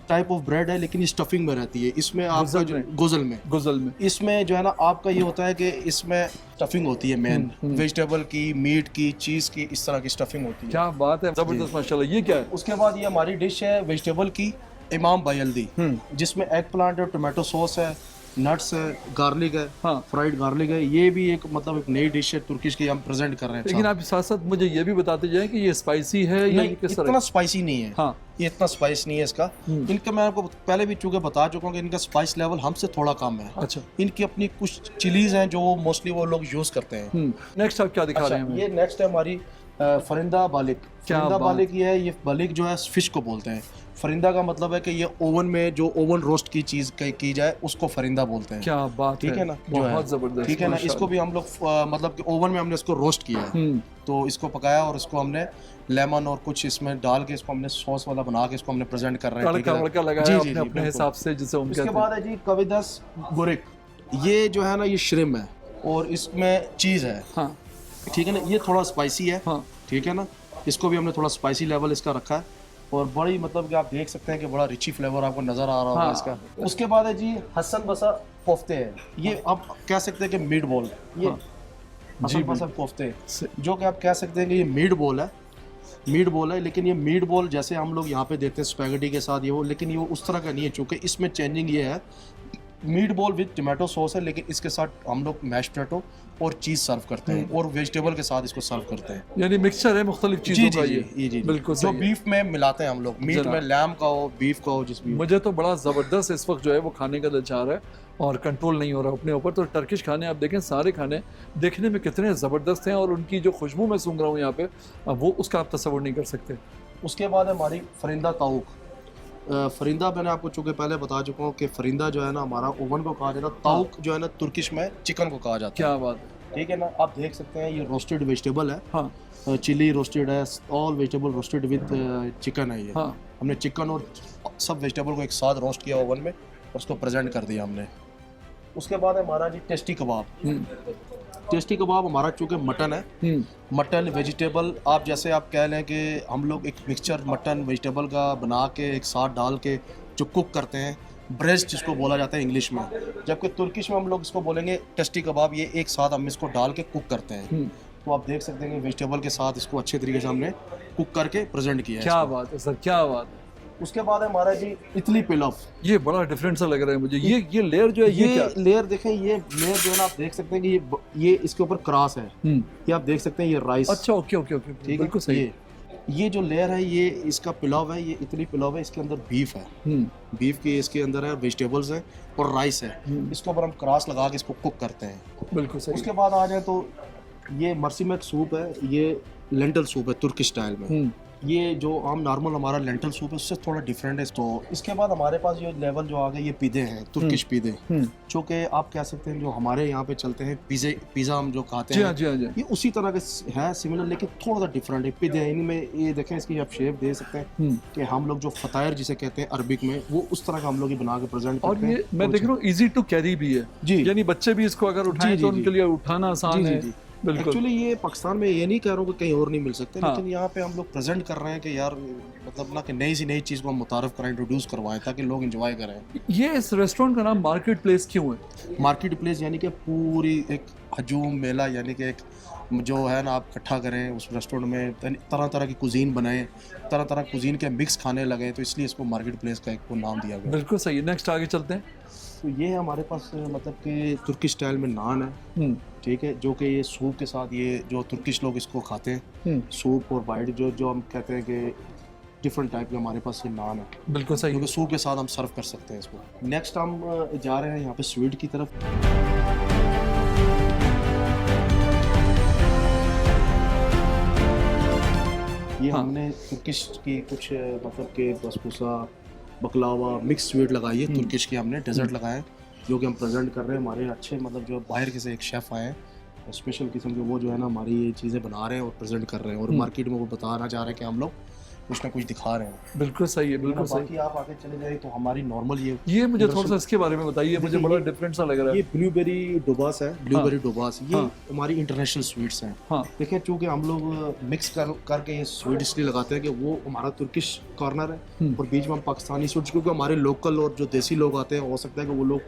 टाइप ऑफ ब्रेड है, लेकिन ये स्टफिंग में रहती है। इसमें आपका गुजल में इसमें जो है ना आपका ये होता है कि इसमें स्टफिंग होती है, मेन वेजिटेबल की, मीट की, चीज़ की, इस तरह की स्टफिंग होती है। क्या बात है, जबरदस्त माशाल्लाह। ये क्या है? उसके बाद ये हमारी डिश है वेजिटेबल की इमाम बायल्दी, जिसमें एग प्लांट और टमाटो सॉस है, नट्स है, गार्लिक है, फ्राइड गार्लिक है। ये भी एक मतलब एक नई डिश है तुर्किश की, हम प्रेजेंट कर रहे हैं। लेकिन आप साथ साथ मुझे ये भी बताते जाएं कि ये स्पाइसी है या नहीं, किस तरह? इतना स्पाइसी नहीं है। हाँ, ये इतना स्पाइस नहीं है इसका। इनका मैं आपको पहले भी चूँकि बता चुका हूँ कि इनका स्पाइस लेवल हमसे थोड़ा कम है। अच्छा। इनकी अपनी कुछ चिलीज हैं जो मोस्टली वो लोग यूज़ करते हैं। नेक्स्ट आप क्या दिखा रहे हैं? ये नेक्स्ट है हमारी फरिंदा बालिक। फरिंदा बालिक ये बालिक जो है फिश को बोलते हैं। फरिंदा का मतलब है कि ये ओवन में जो ओवन रोस्ट की चीज़ की जाए उसको फरिंदा बोलते हैं। क्या बात ठीक है ना, बहुत जबरदस्त। ठीक है ना, इसको भी हम लोग मतलब कि ओवन में हमने इसको रोस्ट किया है, तो इसको पकाया और इसको हमने लेमन और कुछ इसमें डाल के इसको हमने सॉस वाला बना के इसको हमने प्रेजेंट कर रहे हैं। तड़का लगाया आपने अपने हिसाब से, जिसे हम कहते हैं। उसके बाद है जी कविदस गुरिक। ये जो है ना ये श्रिम है और इसमें चीज़ है। हाँ, ठीक है ना, ये थोड़ा स्पाइसी है। हाँ, ठीक है ना, इसको भी हमने थोड़ा स्पाइसी लेवल इसका रखा है, और बड़ी मतलब कि आप देख सकते हैं कि बड़ा रिची फ्लेवर आपको नज़र आ रहा होगा इसका। उसके बाद है जी हसन बसा कोफ्ते है। ये आप कह सकते हैं कि मीट बॉल, ये हसन बसा कोफ्ते, जो कि आप कह सकते हैं कि ये मीट बॉल है, लेकिन ये मीट बॉल जैसे हम लोग यहाँ पे देखते हैं स्पैगेटी के साथ ये वो, लेकिन ये उस तरह का नहीं है, चूँकि इसमें चेंजिंग ये है meet ball with tomato sauce है, लेकिन इसके साथ हम लोग मैश पोटैटो और चीज़ सर्व करते हैं और वेजिटेबल के साथ इसको सर्व करते हैं। यानी मिक्सचर है मुख्तलिफ चीज़ों का। जी बिल्कुल, जो बीफ में मिलाते हैं हम लोग, मीट में लैम का हो, बीफ का हो, जिसमें। मुझे तो बड़ा ज़बरदस्त इस वक्त जो है वो खाने का दिल चाह रहा है और कंट्रोल नहीं हो रहा अपने ऊपर। तो टर्किश खाने आप देखें, सारे खाने देखने में कितने ज़बरदस्त हैं, और उनकी जो खुशबू मैं सूंघ रहा हूँ यहाँ पे, वो उसका आप तस्वुर नहीं कर सकते। उसके बाद हमारी फरिंदा ताउक। फरिंदा मैंने आपको चूँकि पहले बता चुका हूँ कि फरिंदा जो है ना हमारा ओवन को कहा जाता है, ताउक जो है ना तुर्किश में चिकन को कहा जाता है। क्या बात है, ठीक है ना, आप देख सकते हैं ये रोस्टेड वेजिटेबल है। हाँ, चिली रोस्टेड है, all vegetable roasted with chicken है ये। हाँ, हमने चिकन और सब वेजिटेबल को एक साथ रोस्ट किया ओवन में और उसको प्रेजेंट कर दिया हमने। उसके बाद हमारा जी टेस्टी कबाब। टेस्टी कबाब हमारा चूँकि मटन है, मटन वेजिटेबल, आप जैसे आप कह लें कि हम लोग एक मिक्सचर मटन वेजिटेबल का बना के एक साथ डाल के जो कुक करते हैं, ब्रेस्ट जिसको बोला जाता है इंग्लिश में, जबकि तुर्किश में हम लोग इसको बोलेंगे टेस्टी कबाब। ये एक साथ हम इसको डाल के कुक करते हैं। तो आप देख सकते हैं कि वेजिटेबल के साथ इसको अच्छे तरीके से हमने कुक करके प्रेजेंट किया है। क्या बात है सर, क्या बात है। उसके बाद है हमारा जी इटली पिलाव। ये बड़ा डिफरेंट सा लग रहा है मुझे। ये लेयर जो है, ये क्या लेयर देखें, ये लेयर जो है ना आप देख सकते हैं कि ये इसके ऊपर क्रॉस है। ये आप देख सकते हैं, ये राइस। अच्छा, ओके, ठीक है, सही। ये जो लेयर है ये इसका पिलाव है, ये इटली पिलाव है। इसके अंदर बीफ है, बीफ की इसके अंदर है, वेजिटेबल्स है और राइस है। इसके ऊपर हम क्रॉस लगा के इसको कुक करते हैं। बिल्कुल सही। उसके बाद आ जाए तो ये मर्सिमेक सूप है, ये लेंटल सूप है तुर्किश स्टाइल में। ये जो आम नॉर्मल हमारा लेंटल सूप है उससे थोड़ा डिफरेंट है। तो इसके बाद हमारे पास ये लेवल जो आ गया, ये पीदे हैं, तुर्किश पीदे, जो कि आप कह सकते हैं जो हमारे यहाँ पे चलते हैं पिज़्ज़ा हम जो खाते हैं। जी, ये उसी तरह के है, सिमिलर, लेकिन थोड़ा सा डिफरेंट है। पीदे हैं, इनमें ये देखें, इसकी आप शेप दे सकते हैं कि हम लोग जो फतायर जिसे कहते हैं अरबिक में, वो उस तरह का हम लोग ये बना के प्रेजेंट करते हैं। और ये मैं देख रहा हूँ इजी टू कैरी भी है जी, यानी बच्चे भी इसको अगर उठाएं तो उनके लिए उठाना आसान है। एक्चुअली ये पाकिस्तान में ये नहीं कह रहा हूँ कि कहीं और नहीं मिल सकते, लेकिन यहाँ पे हम लोग प्रेजेंट कर रहे हैं कि यार मतलब ना कि नई सी नई चीज़ को हम मुतारफ करें, इंट्रोड्यूस करवाएं ताकि लोग एंजॉय करें। ये इस रेस्टोरेंट का नाम मार्केट प्लेस क्यों है? मार्केट प्लेस यानी कि पूरी एक हजूम मेला, यानी कि एक जो है ना आप इकट्ठा करें उस रेस्टोरेंट में, तरह तरह की कुजीन बनाएं, तरह तरह कुजीन के मिक्स खाने लगे, तो इसलिए इसको मार्केट प्लेस का एक नाम दिया गया। बिल्कुल सही है। नेक्स्ट आगे चलते हैं। तो ये हमारे पास मतलब कि तुर्किश स्टाइल में नान है, ठीक है, जो कि ये सूप के साथ, ये जो तुर्किश लोग इसको खाते हैं, सूप और वाइट जो हम कहते हैं कि डिफरेंट टाइप के हमारे पास ये नान है। बिल्कुल सही, क्योंकि सूप के साथ हम सर्व कर सकते हैं इसको। नेक्स्ट हम जा रहे हैं यहाँ पे स्वीट की तरफ। ये हमने तुर्किश की कुछ मतलब के बसबूसा, बकलावा, मिक्स स्वीट लगाई है तुर्किश की, हमने डेजर्ट लगाए जो कि हम प्रेजेंट कर रहे हैं। हमारे अच्छे मतलब जो बाहर के से एक शेफ़ आए हैं स्पेशल किस्म के, वो जो है ना हमारी ये चीज़ें बना रहे हैं और प्रेजेंट कर रहे हैं, और मार्केट में वो बताना चाह रहे हैं कि हम लोग कुछ ना कुछ दिखा रहे हैं। बिल्कुल सही है, बिल्कुल सही। बाकी आप आगे चले जाए तो हमारी नॉर्मल ये मुझे थोड़ा सा इसके बारे में बताइए, मुझे बड़ा डिफरेंट सा लग रहा है। ये ब्लूबेरी डोबास है, ब्लूबेरी डोबास, ये हमारी इंटरनेशनल स्वीट्स हैं। हाँ। देखिए चूँकि हम लोग मिक्स करके ये स्वीट इसलिए लगाते हैं कि वो हमारा तुर्किश कॉर्नर है और बीच में हम पाकिस्तानी स्वीट्स, क्योंकि हमारे लोकल और जो देसी लोग आते हैं, हो सकता है कि वो लोग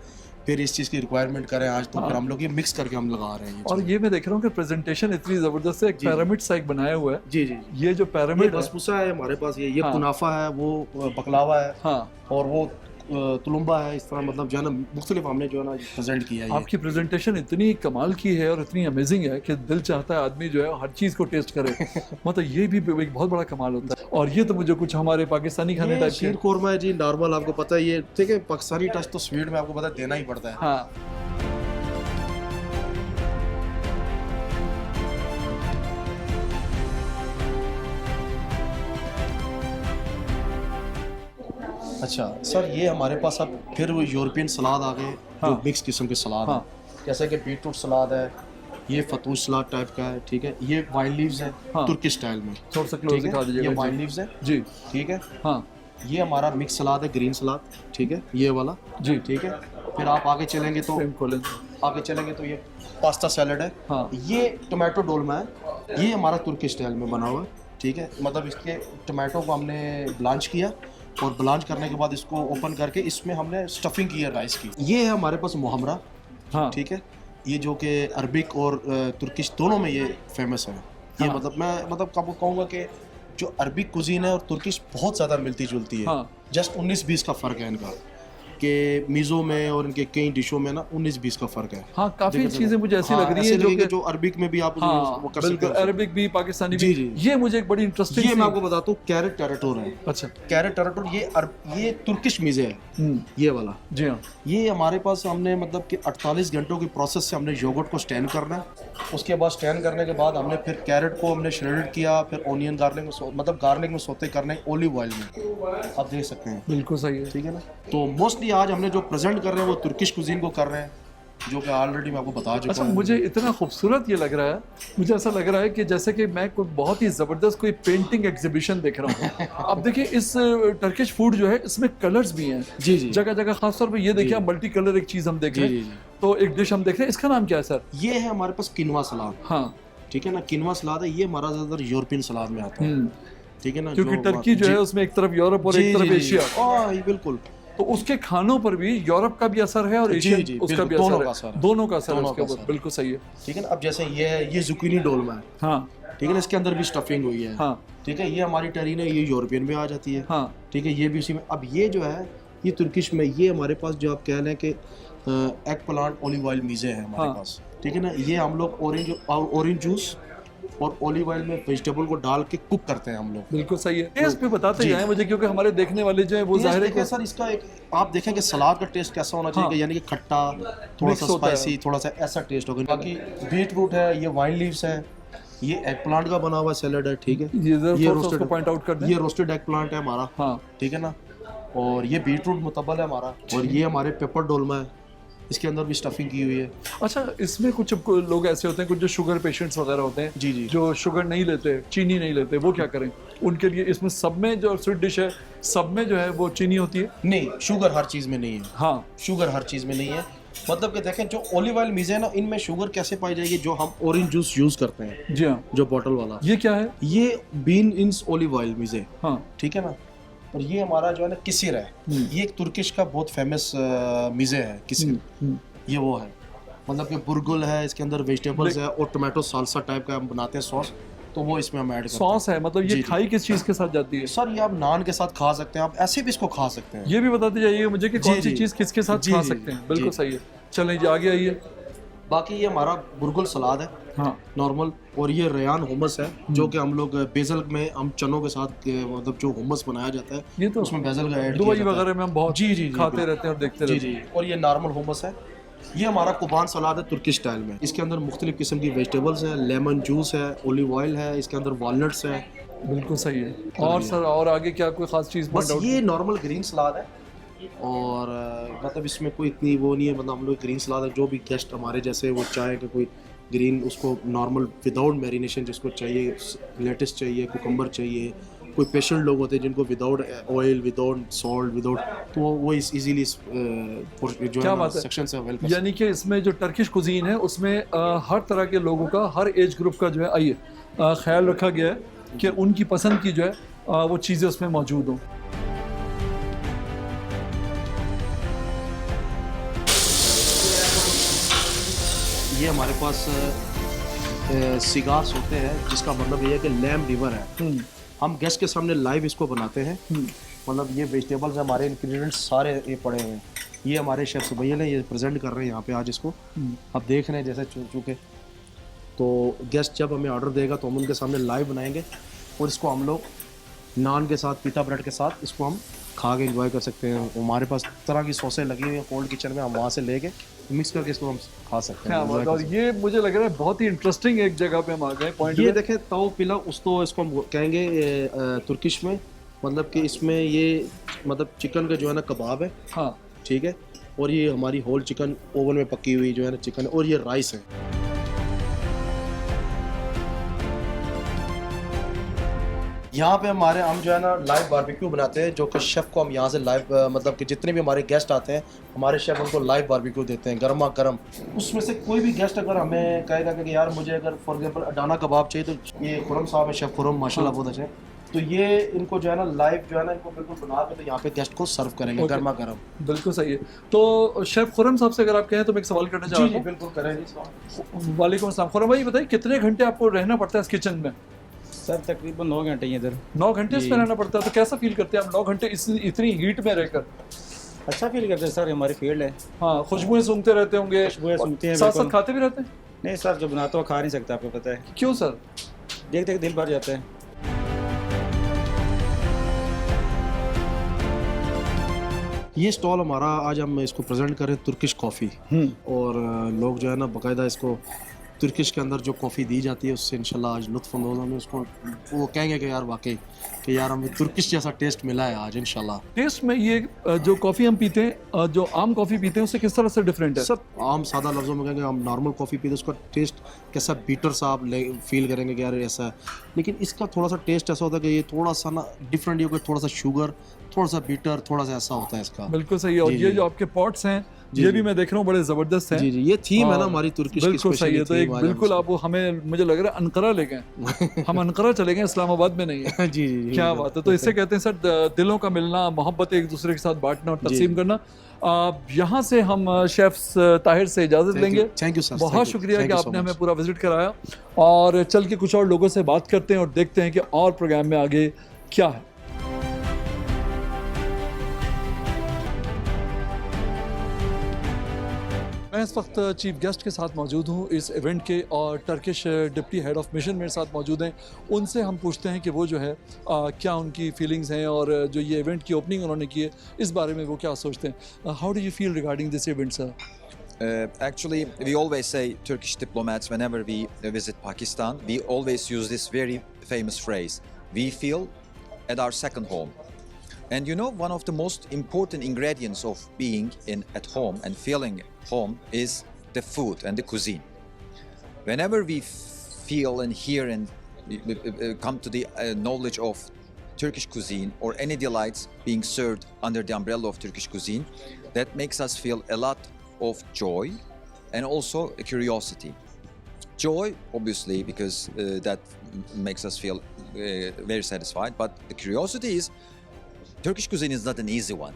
फिर इस चीज़ की रिक्वायरमेंट करें आज, तो फिर हम लोग ये मिक्स करके हम लगा रहे हैं। और ये मैं देख रहा हूँ कि प्रेजेंटेशन इतनी ज़बरदस्त है, एक पिरामिड सा एक बनाया हुआ है। जी जी, ये जो पिरामिड बसबूसा है हमारे पास, ये कुनाफा है, वो बकलावा है, हाँ, और वो तुलुम्बा है, इस तरह मतलब जो है ना मुख्तलिफ हमने जो है ना प्रेजेंट किया है। आपकी प्रेजेंटेशन इतनी कमाल की है और इतनी अमेजिंग है कि दिल चाहता है आदमी जो है हर चीज़ को टेस्ट करे। मतलब ये भी एक बहुत बड़ा कमाल होता है। और ये तो मुझे कुछ हमारे पाकिस्तानी खाने टाइप शीर कोरमा है जी, नॉर्मल, आपको पता है ये, ठीक है, पाकिस्तानी टच तो स्वीट में आपको पता देना ही पड़ता है। हाँ। अच्छा सर, ये हमारे पास अब फिर वो यूरोपियन सलाद आ गए, जो मिक्स किस्म के सलाद हैं, जैसे कि बीटरूट सलाद है, ये फतूश सलाद टाइप का है, ठीक है, ये वाइन लीव्स है तुर्किश स्टाइल में, थोड़ा सा क्लोज दिखा दीजिए। ये वाइन लीव्स है जी, ठीक है। हाँ, ये हमारा मिक्स सलाद है, ग्रीन सलाद, ठीक है, ये वाला जी, ठीक है। फिर आप आगे चलेंगे तो ये पास्ता सैलड है, हाँ, ये टोमेटो डोलमा है, ये हमारा तुर्किश स्टाइल में बना हुआ है, ठीक है। मतलब इसके टोमेटो को हमने ब्लांच किया और ब्लांच करने के बाद इसको ओपन करके इसमें हमने स्टफिंग की है राइस की। ये है हमारे पास मुहमरा, हाँ, ठीक है, ये जो कि अरबिक और तुर्किश दोनों में ये फेमस है। ये हाँ, मतलब मैं मतलब आपको कहूँगा कि जो अरबिक कुजीन है और तुर्किश बहुत ज़्यादा मिलती जुलती है। हाँ, जस्ट 19-20 का फ़र्क है इनका, कि मीज़ो में और इनके कई डिशों में ना 19-20 का फ़र्क है। हाँ, काफ़ी चीज़ें मुझे ऐसी लग रही है जो अरबिक में भी आप वो कर सकते हैं, अरबिक भी, पाकिस्तानी भी। जी। ये मुझे एक बड़ी इंटरेस्टिंग, ये मैं आपको बताता हूँ, कैरेट टेराटोर है। अच्छा, कैरेट टेराटोर ये तुर्किश मीज़े है, ये वाला। जी हाँ, ये हमारे पास हमने मतलब कि 48 घंटों की प्रोसेस से हमने योगर्ट को स्टैन करना है, उसके बाद स्टैन करने के बाद हमने फिर कैरेट को हमने श्रेडेड किया, फिर ऑनियन गार्लिक में सोते करना है ओलिव ऑयल में, आप देख सकते हैं। बिल्कुल सही है, ठीक है ना। तो मोस्टली आज हमने जो प्रेजेंट कर रहे हैं वो तुर्किश कुजीन को कर रहे हैं, जो कि ऑलरेडी मैं आपको बता चुका अच्छा, हूं। मुझे इतना खूबसूरत ये लग रहा है, मुझे ऐसा लग रहा है कि जैसे कि मैं कोई बहुत ही ज़बरदस्त कोई पेंटिंग एग्जीबिशन देख रहा हूँ। अब देखिए इस टर्किश फूड जो है इसमें कलर्स भी हैं, जी जी, जगह जगह, खासतौर पे ये देखिए मल्टी कलर एक चीज़ हम देख रहे हैं। तो एक डिश हम देख रहे हैं, इसका नाम क्या है सर? ये है हमारे पास किनवा सलाद। हाँ, ठीक है ना, किनवा सलाद है, ये हमारा ज़्यादातर यूरोपियन सलाद में आता है, ठीक है ना, क्योंकि टर्की जो है उसमें एक तरफ यूरोप और एक तरफ एशिया। बिल्कुल, तो उसके खानों पर भी यूरोप का भी असर है और एशियन उसका भी असर है, दोनों का असर है उसके ऊपर। बिल्कुल सही है, ठीक है ना। अब जैसे ये है, ये जुकीनी डोलमा है, हाँ, ठीक है ना, इसके अंदर भी स्टफिंग हुई है, हाँ, ठीक है। ये हमारी टरीन है, ये यूरोपियन में आ जाती है, हाँ, ठीक है, ये भी उसी में। अब ये जो है ये तुर्किश में, ये हमारे पास जो आप कह लें कि एग प्लांट ओलिव ऑयल मीज़े हैं हमारे पास, ठीक है ना। ये हम लोग ऑरेंज जूस और ओलिव ऑयल में वेजिटेबल को डाल के कुक करते हैं हम लोग। बिल्कुल सही है। टेस्ट पे बताते जाएं मुझे, क्योंकि हमारे देखने वाले जो है वो जाहिर है कि सर इसका एक आप देखें कि सलाद का टेस्ट कैसा होना चाहिए, यानी कि खट्टा, थोड़ा सा स्पाइसी, थोड़ा सा ऐसा टेस्ट होगा। बाकी बीट रूट है, ये वाइन लीव्स है, ये एग प्लांट का बना हुआ सैलेड है, ठीक है, ये रोस्टेड पॉइंट आउट कर दें, ये रोस्टेड एग प्लांट है हमारा, हाँ, ठीक है ना। और ये बीट रूट मुतब्बल है हमारा, और ये हमारे पेपर डोलमा है, इसके अंदर भी स्टफिंग की हुई है। अच्छा, इसमें कुछ लोग ऐसे होते हैं, कुछ जो शुगर पेशेंट्स वगैरह होते हैं, जी जी, जो शुगर नहीं लेते, चीनी नहीं लेते, वो क्या करें? उनके लिए इसमें सब में जो स्वीट डिश है सब में जो है वो चीनी होती है? नहीं, शुगर हर चीज़ में नहीं है। हाँ, शुगर हर चीज़ में नहीं है। मतलब कि देखें, जो ओलिव ऑयल मीज़े है ना, इनमें शुगर कैसे पाई जाएगी? जो हम ऑरेंज जूस यूज़ करते हैं, जी हाँ, जो बॉटल वाला, ये क्या है? ये बीन इंस ओलिव ऑयल मीज़े, हाँ, ठीक है ना। और ये हमारा जो है ना किसिर है, ये एक तुर्किश का बहुत फेमस मीज़े है किसिर, ये वो है। मतलब कि बुरगुल है, इसके अंदर वेजिटेबल्स है और टोमेटो सालसा टाइप का हम बनाते हैं सॉस, तो वो इसमें हम ऐड करते हैं। सॉस है, मतलब ये जी, खाई किस चीज़ के साथ जाती है? सर ये आप नान के साथ खा सकते हैं, आप ऐसे भी इसको खा सकते हैं। ये भी बताते जाइए मुझे कि जी, कौन सी जी। चीज़ किसके साथ जी, खा जी, सकते हैं। बिल्कुल जी। सही है। चलें जी आगे आइए। बाकी ये हमारा बुरगुल सलाद है हाँ नॉर्मल, और ये रेयान हुमस है जो कि हम लोग बेजल में हम चनों के साथ मतलब जो हुमस बनाया जाता है ये तो उसमें बेजल का ऐड किया दुबई जाता है। वगैरह में हम बहुत जी, जी, जी, खाते बिल्कुल। रहते हैं और देखते जी रहते हैं। जी, और ये नॉर्मल हुमस है। ये हमारा कुबान सलाद है तुर्की स्टाइल में, इसके अंदर मुख्तलिफ किस्म की वेजिटेबल्स है, लेमन जूस है, ओलिव ऑयल है, इसके अंदर वॉलनट्स है। बिल्कुल सही है। और सर और आगे क्या कोई खास चीज़ बस पॉइंट आउट? ये नॉर्मल ग्रीन सलाद है, और मतलब इसमें कोई इतनी वो नहीं है, मतलब हम लोग ग्रीन सलाद है, जो भी गेस्ट हमारे जैसे वो चाहे कि कोई ग्रीन उसको नॉर्मल विदाउट मैरिनेशन जिसको चाहिए, लेटस चाहिए, कुकम्बर चाहिए, कोई पेशेंट लोग होते हैं जिनको without oil, without salt, without, तो वो इस इजीली जो क्या है बात है। सेक्शन से अवेल कर यानी कि इसमें जो टर्किश कुजीन है उसमें हर तरह के लोगों का, हर एज ग्रुप का जो है आइए ख्याल रखा गया है कि उनकी पसंद की जो है वो चीज़ें उसमें मौजूद हों। ये हमारे पास सिगार्स होते हैं, जिसका मतलब ये है कि लैम लिवर है, हम गेस्ट के सामने लाइव इसको बनाते हैं। मतलब ये वेजिटेबल्स हमारे इंग्रेडिएंट्स सारे ये पड़े हुए हैं, ये हमारे शेफ सुबैल हैं, ये प्रेजेंट कर रहे हैं यहाँ पे आज इसको, अब देख रहे हैं जैसे चूँकि, तो गेस्ट जब हमें ऑर्डर देगा तो हम उनके सामने लाइव बनाएंगे, और इसको हम लोग नान के साथ, पीता ब्रेड के साथ इसको हम खा के एंजॉय कर सकते हैं। हमारे पास तरह की सॉसें लगी हुई हैं कोल्ड किचन में, हम वहाँ से लेके मिक्स करके इसको हम खा सकते हैं। क्या बात है। और ये मुझे लग रहा है बहुत ही इंटरेस्टिंग एक जगह पे हम आ गए पॉइंट। ये देखें ताओ पिला, उसको इसको हम कहेंगे तुर्किश में, मतलब कि इसमें ये मतलब चिकन का जो है ना कबाब है, हाँ ठीक है, और ये हमारी होल चिकन ओवन में पकी हुई जो है ना चिकन है, और ये राइस है। यहाँ पे हमारे हम जो है ना लाइव बारबेक्यू बनाते हैं, जो कि शेफ़ को हम यहाँ से लाइव मतलब कि जितने भी हमारे गेस्ट आते हैं, हमारे शेफ़ उनको लाइव बारबेक्यू देते हैं गर्मा गर्म। उसमें से कोई भी गेस्ट अगर हमें कहेगा कि यार मुझे अगर फॉर एग्जांपल अडाना कबाब चाहिए, तो ये खुरम साहब है, शेफ़ खुरम माशाल्लाह बहुत अच्छे, तो ये इनको जो है ना लाइव जो है ना इनको बिल्कुल बना के तो यहाँ पे गेस्ट को सर्व करेंगे गर्मा गर्म। बिल्कुल सही है। तो शेफ़ खुरम साहब से अगर आप कहें तो मैं एक सवाल करना चाहूँगा। जी बिल्कुल करेंगे। वालेकुम अस्सलाम। खुरम भाई बताइए कितने घंटे आपको रहना पड़ता है इस किचन में? सर तकरीबन 9 घंटे ही इधर। 9 घंटे इसमें रहना पड़ता है, तो कैसा फील करते हैं आप 9 घंटे इतनी हीट में रहकर? अच्छा फील करते हैं सर, हमारी फील्ड है। हाँ, खुशबुएं सूंघते रहते होंगे, खुशबुएं सूंघते हैं, साथ साथ बिल्कुल। खाते भी रहते हैं? नहीं सर, जो बनाता हो खा नहीं सकता, आपको पता है। क्यों सर? देख देख दिल भर जाता है। ये स्टॉल हमारा आज हम इसको प्रेजेंट कर रहे हैं तुर्किश कॉफ़ी, और लोग जो है ना बाकायदा इसको तुर्किश के अंदर जो कॉफ़ी दी जाती है उससे इंशाल्लाह आज लुत्फ़ अंदोज़ होंगे, उसको वो कहेंगे कि यार वाकई कि यार हमें तुर्किश जैसा टेस्ट मिला है आज इंशाल्लाह। टेस्ट में ये जो कॉफ़ी हम पीते हैं, जो आम कॉफ़ी पीते हैं उससे किस तरह से डिफरेंट है? सर आम सादा लफ्ज़ों में कहेंगे हम नॉर्मल कॉफ़ी पीते हैं, उसका टेस्ट कैसा बीटर सा आप फील करेंगे कि यार ऐसा है, लेकिन इसका थोड़ा सा टेस्ट ऐसा होता है कि ये थोड़ा सा ना डिफरेंट, ये थोड़ा सा शुगर, थोड़ा सा बीटर, थोड़ा सा ऐसा होता है इसका। बिल्कुल सही है। और ये जो आपके पॉट्स हैं ये भी मैं देख रहा हूँ बड़े ज़बरदस्त हैं। जी जी, ये थीम है ना हमारी तुर्किश की, बिल्कुल सही है। तो एक बिल्कुल आप हमें मुझे लग रहा है अनकरा ले गए। हम अनकरा चले गए, इस्लामाबाद में नहीं है। जी जी, क्या बात है। तो इससे कहते हैं सर दिलों का मिलना, मोहब्बत एक दूसरे के साथ बांटना और तकसीम करना। यहाँ से हम शेफ ताहिर से इजाज़त लेंगे। थैंक यू सर, बहुत शुक्रिया कि आपने हमें पूरा विजिट कराया, और चल के कुछ और लोगों से बात करते हैं और देखते हैं कि और प्रोग्राम में आगे क्या है। मैं इस वक्त चीफ गेस्ट के साथ मौजूद हूँ इस इवेंट के, और Turkish deputy head of mission मेरे साथ मौजूद हैं। उनसे हम पूछते हैं कि वो जो है क्या उनकी फीलिंग्स हैं, और जो ये इवेंट की ओपनिंग उन्होंने की है इस बारे में वो क्या सोचते हैं। How do you feel regarding this event sir? Actually, we always say, Turkish diplomats, whenever we visit Pakistan, we always use this very famous phrase, we feel at our second home. And you know, one of the most important ingredients of being at home and feeling home is the food and the cuisine. Whenever we feel and hear and come to the knowledge of Turkish cuisine or any delights being served under the umbrella of Turkish cuisine, that makes us feel a lot of joy and also a curiosity. Joy, obviously, because that makes us feel very satisfied, but the curiosity is Turkish cuisine is not an easy one,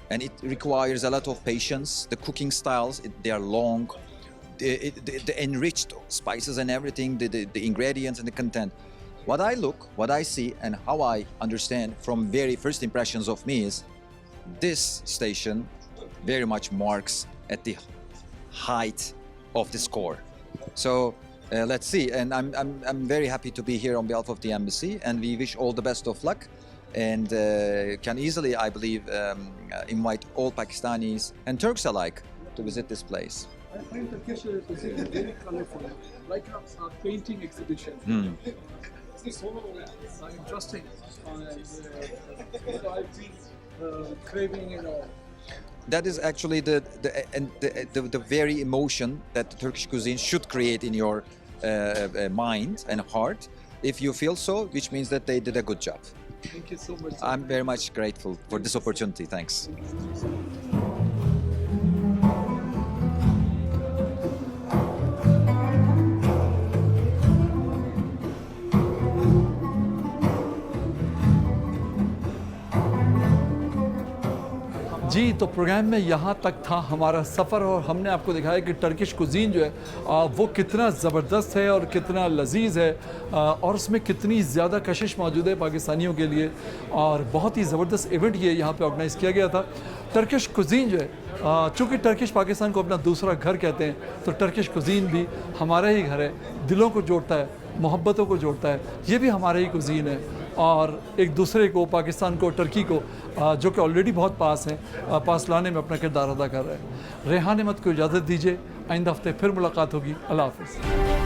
and it requires a lot of patience. The cooking styles, they are long, the enriched spices and everything, the ingredients and the content. What I look, what I see, and how I understand from very first impressions of me is this station very much marks at the height of the score. So let's see, and I'm very happy to be here on behalf of the embassy, and we wish all the best of luck, and can easily, I believe, invite all Pakistanis and Turks alike to visit this place. I find Turkish cuisine very colorful, like a painting exhibition. It's so interesting, and I've been craving, That is actually the very emotion that the Turkish cuisine should create in your mind and heart. If you feel so, which means that they did a good job. Thank you so much. I'm very much grateful for this opportunity. Thanks. जी, तो प्रोग्राम में यहाँ तक था हमारा सफ़र, और हमने आपको दिखाया कि टर्किश कुज़ीन जो है वो कितना ज़बरदस्त है और कितना लजीज है, और उसमें कितनी ज़्यादा कशिश मौजूद है पाकिस्तानियों के लिए, और बहुत ही ज़बरदस्त इवेंट ये यहाँ पे ऑर्गेनाइज़ किया गया था। टर्किश कुज़ीन जो है, चूँकि टर्किश पाकिस्तान को अपना दूसरा घर कहते हैं, तो टर्किश कुज़ीन भी हमारा ही घर है, दिलों को जोड़ता है, मोहब्बतों को जोड़ता है। ये भी हमारा ही कुज़ीन है, और एक दूसरे को, पाकिस्तान को, टर्की को, जो कि ऑलरेडी बहुत पास हैं, पास लाने में अपना किरदार अदा कर रहे हैं। रेहान अहमद को इजाज़त दीजिए, आइंदा हफ्ते फिर मुलाकात होगी। अल्लाह हाफ़िज़।